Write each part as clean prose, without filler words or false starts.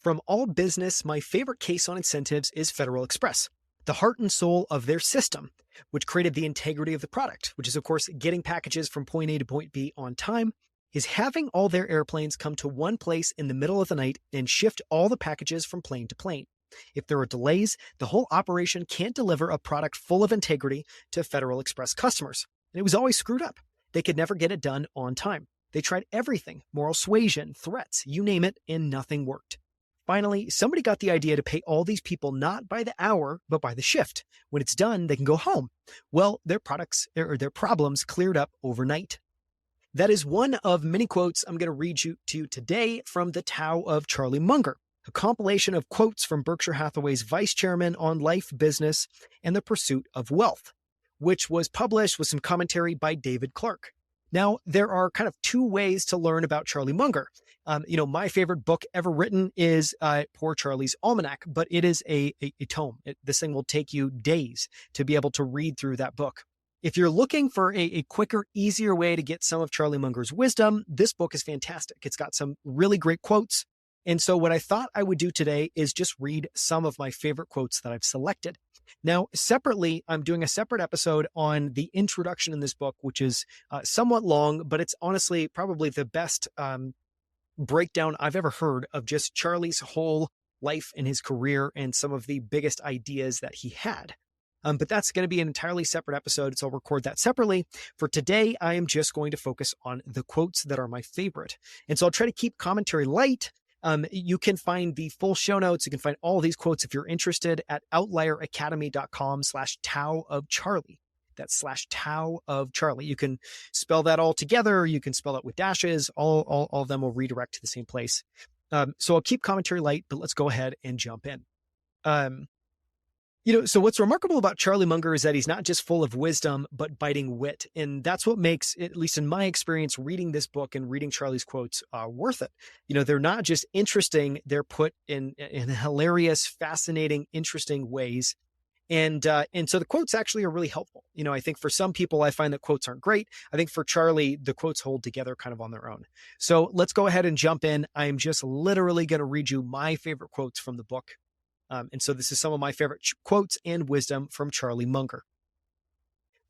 From all business, my favorite case on incentives is Federal Express, the heart and soul of their system, which created the integrity of the product, which is, of course, getting packages from point A to point B on time, is having all their airplanes come to one place in the middle of the night and shift all the packages from plane to plane. If there are delays, the whole operation can't deliver a product full of integrity to Federal Express customers. And it was always screwed up. They could never get it done on time. They tried everything, moral suasion, threats, you name it, and nothing worked. Finally, somebody got the idea to pay all these people not by the hour, but by the shift. When it's done, they can go home. Well, their problems cleared up overnight. That is one of many quotes I'm going to read you to you today from The Tao of Charlie Munger, a compilation of quotes from Berkshire Hathaway's vice chairman on life, business, and the pursuit of wealth, which was published with some commentary by David Clark. Now, there are kind of two ways to learn about Charlie Munger. My favorite book ever written is Poor Charlie's Almanac, but it is a tome. This thing will take you days to be able to read through that book. If you're looking for a quicker, easier way to get some of Charlie Munger's wisdom, this book is fantastic. It's got some really great quotes. And so what I thought I would do today is just read some of my favorite quotes that I've selected. Now, separately, I'm doing a separate episode on the introduction in this book, which is somewhat long, but it's honestly probably the best breakdown I've ever heard of just Charlie's whole life and his career and some of the biggest ideas that he had. But that's going to be an entirely separate episode, so I'll record that separately. For today, I am just going to focus on the quotes that are my favorite. And so I'll try to keep commentary light. You can find the full show notes. You can find all of these quotes if you're interested at outlieracademy.com/Tao of Charlie. That's /Tao of Charlie. You can spell that all together. You can spell it with dashes. All of them will redirect to the same place. So I'll keep commentary light, but let's go ahead and jump in. So what's remarkable about Charlie Munger is that he's not just full of wisdom, but biting wit. And that's what makes, at least in my experience, reading this book and reading Charlie's quotes worth it. They're not just interesting. They're put in hilarious, fascinating, interesting ways. And so the quotes actually are really helpful. I think for some people, I find that quotes aren't great. I think for Charlie, the quotes hold together kind of on their own. So let's go ahead and jump in. I'm just literally going to read you my favorite quotes from the book. And so this is some of my favorite quotes and wisdom from Charlie Munger.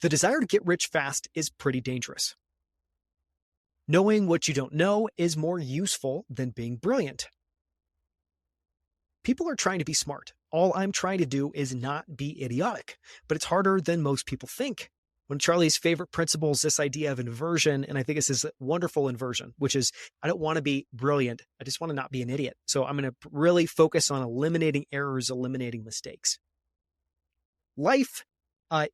The desire to get rich fast is pretty dangerous. Knowing what you don't know is more useful than being brilliant. People are trying to be smart. All I'm trying to do is not be idiotic, but it's harder than most people think. One of Charlie's favorite principles, this idea of inversion, and I think this is a wonderful inversion, which is I don't want to be brilliant. I just want to not be an idiot. So I'm going to really focus on eliminating errors, eliminating mistakes. Life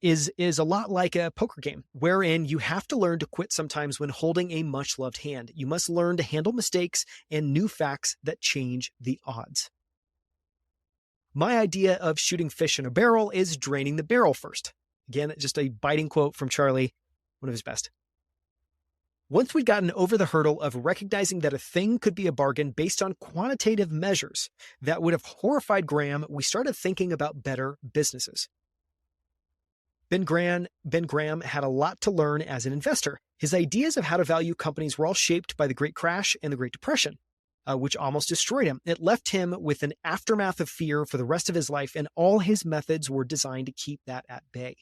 is a lot like a poker game, wherein you have to learn to quit sometimes when holding a much-loved hand. You must learn to handle mistakes and new facts that change the odds. My idea of shooting fish in a barrel is draining the barrel first. Again, just a biting quote from Charlie, one of his best. Once we'd gotten over the hurdle of recognizing that a thing could be a bargain based on quantitative measures that would have horrified Graham, we started thinking about better businesses. Ben Graham had a lot to learn as an investor. His ideas of how to value companies were all shaped by the Great Crash and the Great Depression, which almost destroyed him. It left him with an aftermath of fear for the rest of his life, and all his methods were designed to keep that at bay.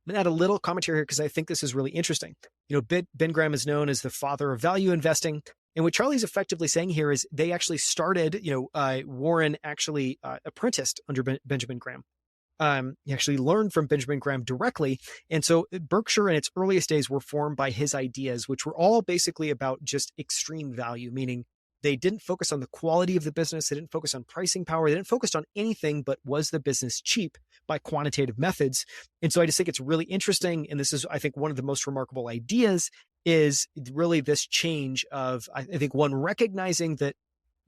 I'm going to add a little commentary here because I think this is really interesting. Ben Graham is known as the father of value investing. And what Charlie's effectively saying here is they actually started, Warren actually apprenticed under Benjamin Graham. He actually learned from Benjamin Graham directly. And so Berkshire in its earliest days were formed by his ideas, which were all basically about just extreme value, meaning they didn't focus on the quality of the business. They didn't focus on pricing power. They didn't focus on anything but was the business cheap by quantitative methods. And so I just think it's really interesting. And this is, I think, one of the most remarkable ideas is really this change of, I think, one recognizing that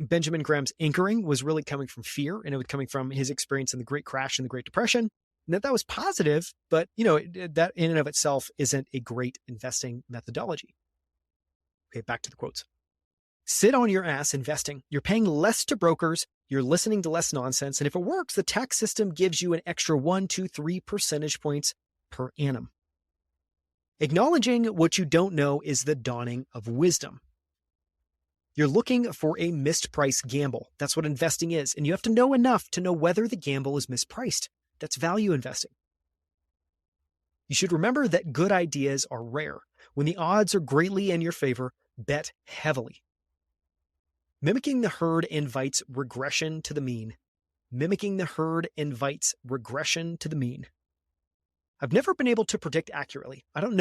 Benjamin Graham's anchoring was really coming from fear, and it was coming from his experience in the Great Crash and the Great Depression. And that was positive, but that in and of itself isn't a great investing methodology. Okay, back to the quotes. Sit on your ass investing. You're paying less to brokers. You're listening to less nonsense. And if it works, the tax system gives you an extra 1, 2, 3 percentage points per annum. Acknowledging what you don't know is the dawning of wisdom. You're looking for a mispriced gamble. That's what investing is. And you have to know enough to know whether the gamble is mispriced. That's value investing. You should remember that good ideas are rare. When the odds are greatly in your favor, bet heavily. Mimicking the herd invites regression to the mean. Mimicking the herd invites regression to the mean. I've never been able to predict accurately. I don't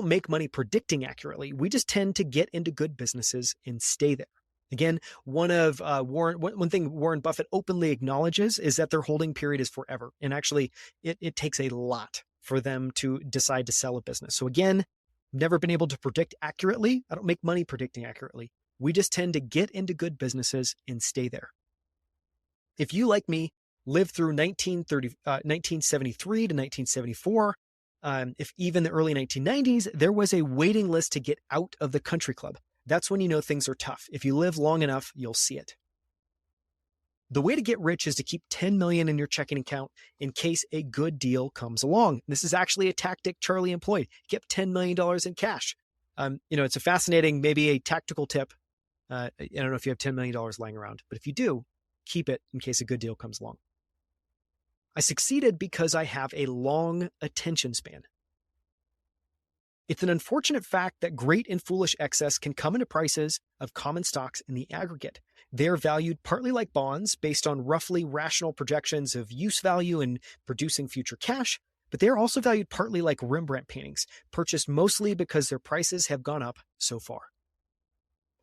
make money predicting accurately. We just tend to get into good businesses and stay there. Again, one thing Warren Buffett openly acknowledges is that their holding period is forever. And actually, it takes a lot for them to decide to sell a business. So again, never been able to predict accurately. I don't make money predicting accurately. We just tend to get into good businesses and stay there. If you, like me, lived through 1973 to 1974, if even the early 1990s, there was a waiting list to get out of the country club. That's when you know things are tough. If you live long enough, you'll see it. The way to get rich is to keep $10 million in your checking account in case a good deal comes along. This is actually a tactic Charlie employed. Get $10 million in cash. It's a fascinating, maybe a tactical tip. I don't know if you have $10 million lying around, but if you do, keep it in case a good deal comes along. I succeeded because I have a long attention span. It's an unfortunate fact that great and foolish excess can come into prices of common stocks in the aggregate. They are valued partly like bonds based on roughly rational projections of use value and producing future cash, but they are also valued partly like Rembrandt paintings, purchased mostly because their prices have gone up so far.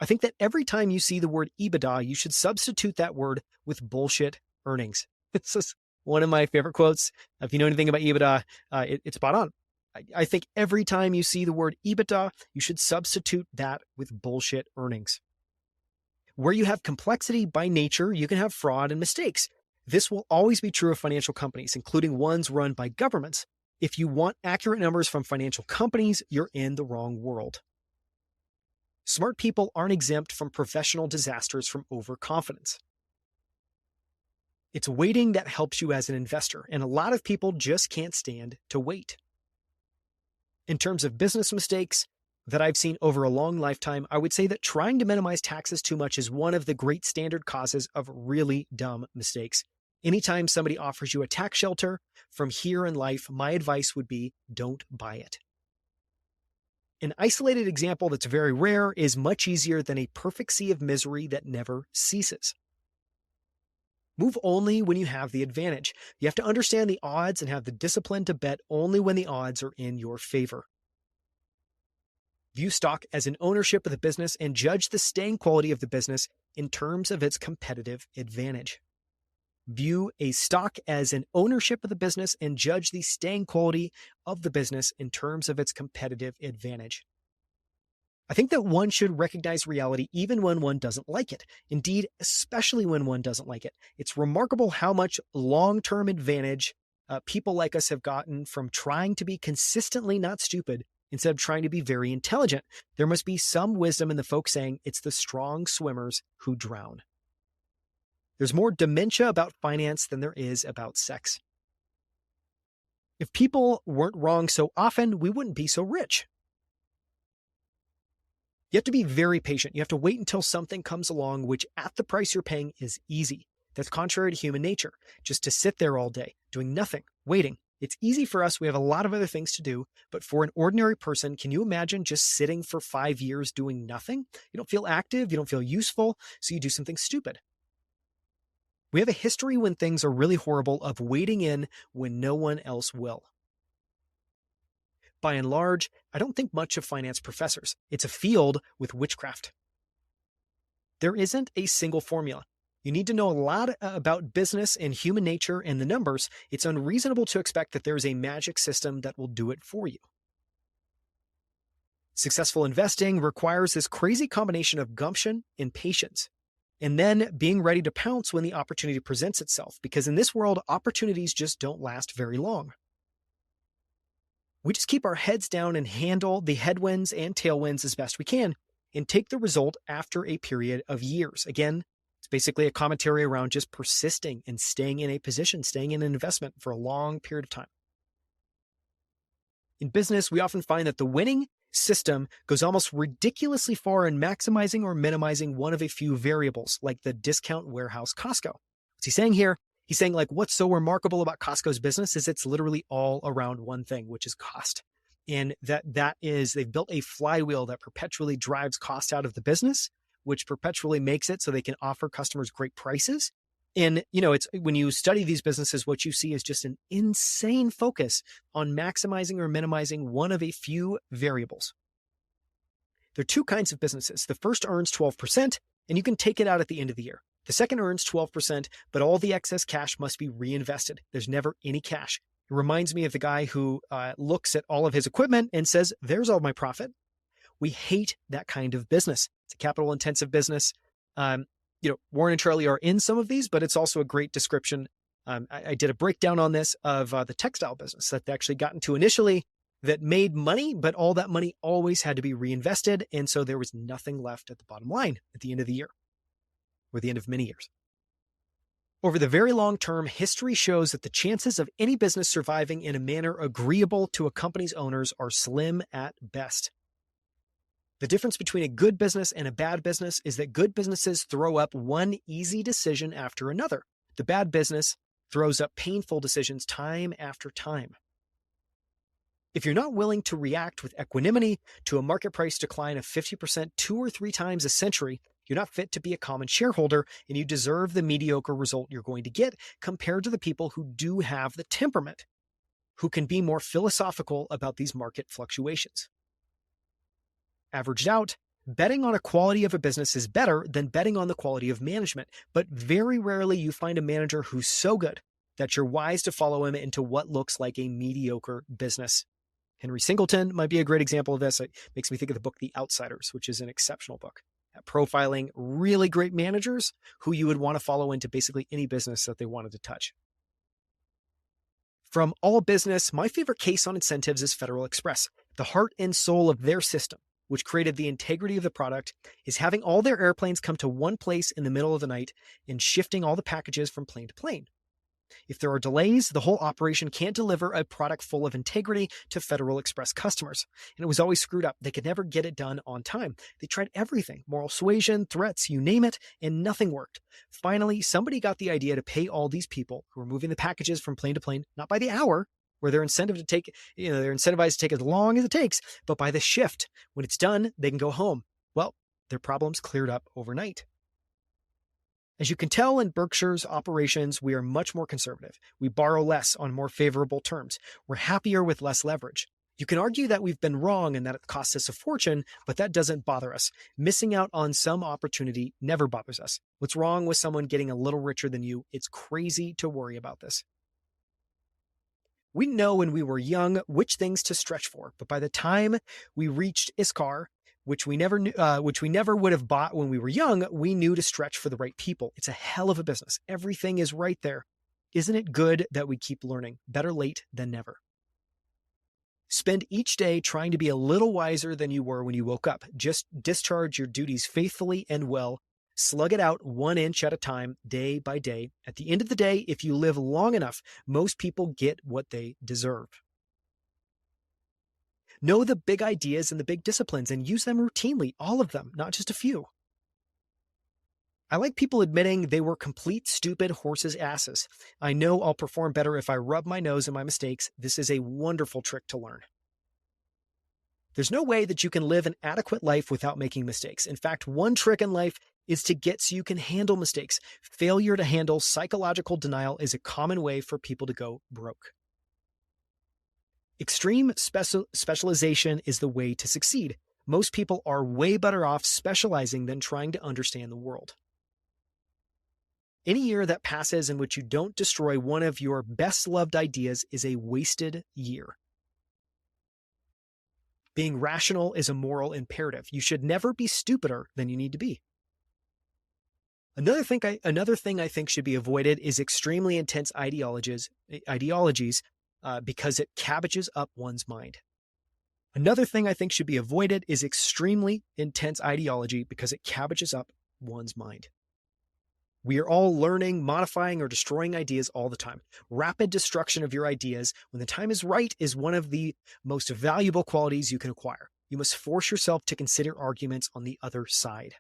I think that every time you see the word EBITDA, you should substitute that word with bullshit earnings. This is one of my favorite quotes. If you know anything about EBITDA, it's spot on. I think every time you see the word EBITDA, you should substitute that with bullshit earnings. Where you have complexity by nature, you can have fraud and mistakes. This will always be true of financial companies, including ones run by governments. If you want accurate numbers from financial companies, you're in the wrong world. Smart people aren't exempt from professional disasters from overconfidence. It's waiting that helps you as an investor, and a lot of people just can't stand to wait. In terms of business mistakes that I've seen over a long lifetime, I would say that trying to minimize taxes too much is one of the great standard causes of really dumb mistakes. Anytime somebody offers you a tax shelter from here in life, my advice would be don't buy it. An isolated example that's very rare is much easier than a perfect sea of misery that never ceases. Move only when you have the advantage. You have to understand the odds and have the discipline to bet only when the odds are in your favor. View stock as an ownership of the business and judge the staying quality of the business in terms of its competitive advantage. View a stock as an ownership of the business and judge the staying quality of the business in terms of its competitive advantage. I think that one should recognize reality even when one doesn't like it. Indeed, especially when one doesn't like it. It's remarkable how much long-term advantage people like us have gotten from trying to be consistently not stupid instead of trying to be very intelligent. There must be some wisdom in the folk saying it's the strong swimmers who drown. There's more dementia about finance than there is about sex. If people weren't wrong so often, we wouldn't be so rich. You have to be very patient. You have to wait until something comes along, which at the price you're paying is easy. That's contrary to human nature, just to sit there all day, doing nothing, waiting. It's easy for us. We have a lot of other things to do. But for an ordinary person, can you imagine just sitting for 5 years doing nothing? You don't feel active. You don't feel useful. So you do something stupid. We have a history when things are really horrible of waiting in when no one else will. By and large, I don't think much of finance professors. It's a field with witchcraft. There isn't a single formula. You need to know a lot about business and human nature and the numbers. It's unreasonable to expect that there is a magic system that will do it for you. Successful investing requires this crazy combination of gumption and patience, and then being ready to pounce when the opportunity presents itself, because in this world, opportunities just don't last very long. We just keep our heads down and handle the headwinds and tailwinds as best we can and take the result after a period of years. Again, it's basically a commentary around just persisting and staying in a position, staying in an investment for a long period of time. In business, we often find that the winning system goes almost ridiculously far in maximizing or minimizing one of a few variables, like the discount warehouse Costco. What's he saying here? He's saying, like, what's so remarkable about Costco's business is it's literally all around one thing, which is cost. And that is, they've built a flywheel that perpetually drives cost out of the business, which perpetually makes it so they can offer customers great prices. And, it's when you study these businesses, what you see is just an insane focus on maximizing or minimizing one of a few variables. There are two kinds of businesses. The first earns 12%, and you can take it out at the end of the year. The second earns 12%, but all the excess cash must be reinvested. There's never any cash. It reminds me of the guy who looks at all of his equipment and says, there's all my profit. We hate that kind of business. It's a capital intensive business. Warren and Charlie are in some of these, but it's also a great description. I did a breakdown on this of the textile business that they actually got into initially that made money, but all that money always had to be reinvested. And so there was nothing left at the bottom line at the end of the year or the end of many years. Over the very long term, history shows that the chances of any business surviving in a manner agreeable to a company's owners are slim at best. The difference between a good business and a bad business is that good businesses throw up one easy decision after another. The bad business throws up painful decisions time after time. If you're not willing to react with equanimity to a market price decline of 50% 2 or 3 times a century, you're not fit to be a common shareholder, and you deserve the mediocre result you're going to get compared to the people who do have the temperament, who can be more philosophical about these market fluctuations. Averaged out, betting on a quality of a business is better than betting on the quality of management, but very rarely you find a manager who's so good that you're wise to follow him into what looks like a mediocre business. Henry Singleton might be a great example of this. It makes me think of the book The Outsiders, which is an exceptional book at profiling really great managers who you would want to follow into basically any business that they wanted to touch. From all business, my favorite case on incentives is Federal Express. The heart and soul of their system, which created the integrity of the product, is having all their airplanes come to one place in the middle of the night and shifting all the packages from plane to plane. If there are delays, the whole operation can't deliver a product full of integrity to Federal Express customers. And it was always screwed up. They could never get it done on time. They tried everything, moral suasion, threats, you name it, and nothing worked. Finally, somebody got the idea to pay all these people who were moving the packages from plane to plane, not by the hour, where they're incentivized to take as long as it takes, but by the shift. When it's done, they can go home. Well, their problems cleared up overnight. As you can tell in Berkshire's operations, we are much more conservative. We borrow less on more favorable terms. We're happier with less leverage. You can argue that we've been wrong and that it costs us a fortune, but that doesn't bother us. Missing out on some opportunity never bothers us. What's wrong with someone getting a little richer than you? It's crazy to worry about this. We know when we were young which things to stretch for, but by the time we reached ISCAR, which we never would have bought when we were young, we knew to stretch for the right people. It's a hell of a business. Everything is right there. Isn't it good that we keep learning? Better late than never. Spend each day trying to be a little wiser than you were when you woke up. Just discharge your duties faithfully and well. Slug it out 1 inch at a time, day by day. At the end of the day, if you live long enough, most people get what they deserve. Know the big ideas and the big disciplines and use them routinely, all of them, not just a few. I like people admitting they were complete stupid horses' asses. I know I'll perform better if I rub my nose in my mistakes. This is a wonderful trick to learn. There's no way that you can live an adequate life without making mistakes. In fact, one trick in life is to get so you can handle mistakes. Failure to handle psychological denial is a common way for people to go broke. Extreme specialization is the way to succeed. Most people are way better off specializing than trying to understand the world. Any year that passes in which you don't destroy one of your best-loved ideas is a wasted year. Being rational is a moral imperative. You should never be stupider than you need to be. Another thing I think should be avoided is extremely intense ideologies, because it cabbages up one's mind. Another thing I think should be avoided is extremely intense ideology because it cabbages up one's mind. We are all learning, modifying, or destroying ideas all the time. Rapid destruction of your ideas when the time is right is one of the most valuable qualities you can acquire. You must force yourself to consider arguments on the other side.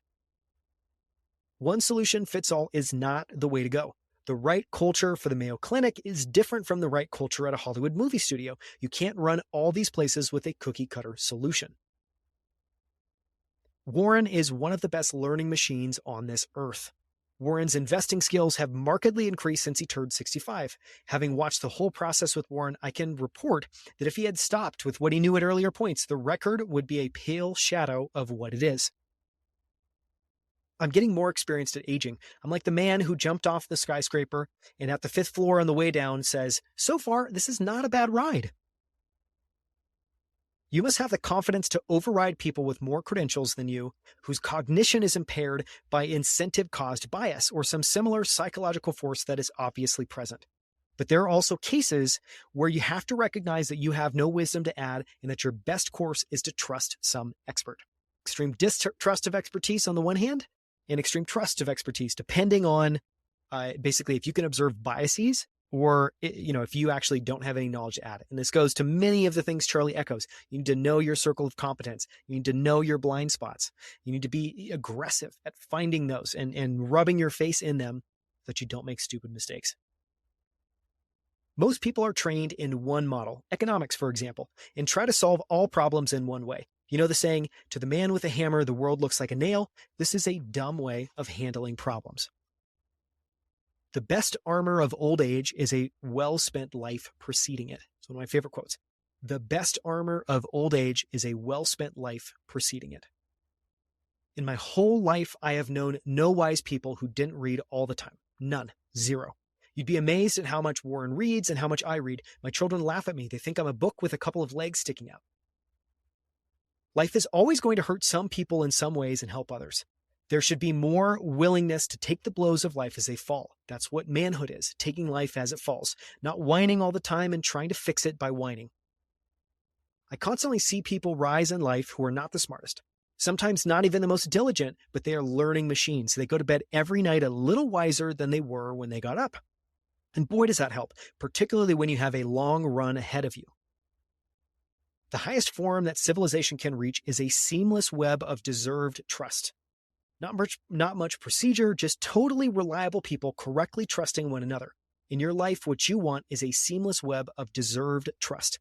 One solution fits all is not the way to go. The right culture for the Mayo Clinic is different from the right culture at a Hollywood movie studio. You can't run all these places with a cookie-cutter solution. Warren is one of the best learning machines on this earth. Warren's investing skills have markedly increased since he turned 65. Having watched the whole process with Warren, I can report that if he had stopped with what he knew at earlier points, the record would be a pale shadow of what it is. I'm getting more experienced at aging. I'm like the man who jumped off the skyscraper and at the 5th floor on the way down says, "So far, this is not a bad ride." You must have the confidence to override people with more credentials than you, whose cognition is impaired by incentive-caused bias or some similar psychological force that is obviously present. But there are also cases where you have to recognize that you have no wisdom to add and that your best course is to trust some expert. Extreme distrust of expertise on the one hand, and extreme trust of expertise, depending on basically if you can observe biases or if you actually don't have any knowledge to add. And this goes to many of the things Charlie echoes. You need to know your circle of competence. You need to know your blind spots. You need to be aggressive at finding those and rubbing your face in them so that you don't make stupid mistakes. Most people are trained in one model, economics, for example, and try to solve all problems in one way. You know the saying, "To the man with a hammer, the world looks like a nail." This is a dumb way of handling problems. The best armor of old age is a well-spent life preceding it. It's one of my favorite quotes. The best armor of old age is a well-spent life preceding it. In my whole life, I have known no wise people who didn't read all the time. None. Zero. You'd be amazed at how much Warren reads and how much I read. My children laugh at me. They think I'm a book with a couple of legs sticking out. Life is always going to hurt some people in some ways and help others. There should be more willingness to take the blows of life as they fall. That's what manhood is, taking life as it falls, not whining all the time and trying to fix it by whining. I constantly see people rise in life who are not the smartest, sometimes not even the most diligent, but they are learning machines. They go to bed every night a little wiser than they were when they got up. And boy, does that help, particularly when you have a long run ahead of you. The highest form that civilization can reach is a seamless web of deserved trust. Not much procedure, just totally reliable people correctly trusting one another. In your life, what you want is a seamless web of deserved trust.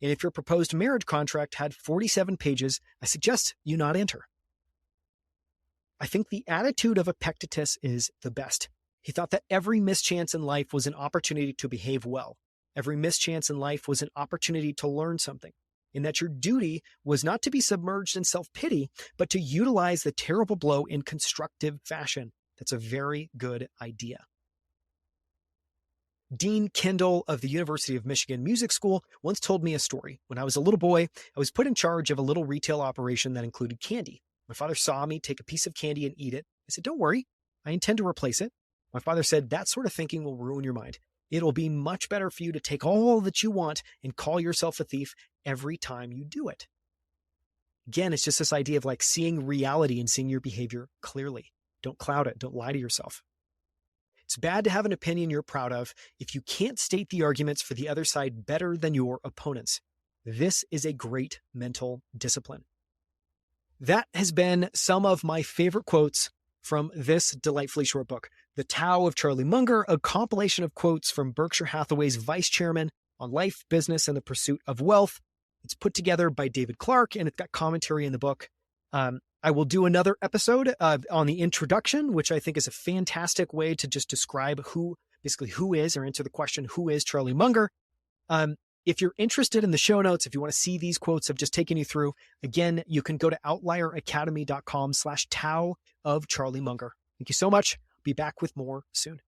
And if your proposed marriage contract had 47 pages, I suggest you not enter. I think the attitude of Epictetus is the best. He thought that every mischance in life was an opportunity to behave well. Every mischance in life was an opportunity to learn something. And that your duty was not to be submerged in self-pity, but to utilize the terrible blow in constructive fashion. That's a very good idea. Dean Kendall of the University of Michigan Music School once told me a story. When I was a little boy, I was put in charge of a little retail operation that included candy. My father saw me take a piece of candy and eat it. I said, "Don't worry, I intend to replace it." My father said, "That sort of thinking will ruin your mind. It'll be much better for you to take all that you want and call yourself a thief every time you do it." Again, it's just this idea of like seeing reality and seeing your behavior clearly. Don't cloud it. Don't lie to yourself. It's bad to have an opinion you're proud of if you can't state the arguments for the other side better than your opponents. This is a great mental discipline. That has been some of my favorite quotes from this delightfully short book, The Tao of Charlie Munger, a compilation of quotes from Berkshire Hathaway's vice chairman on life, business, and the pursuit of wealth. It's put together by David Clark, and it's got commentary in the book. I will do another episode on the introduction, which I think is a fantastic way to just describe who is, or answer the question, who is Charlie Munger? If you're interested in the show notes, if you want to see these quotes I've just taken you through, again, you can go to outlieracademy.com/Tao of Charlie Munger. Thank you so much. Be back with more soon.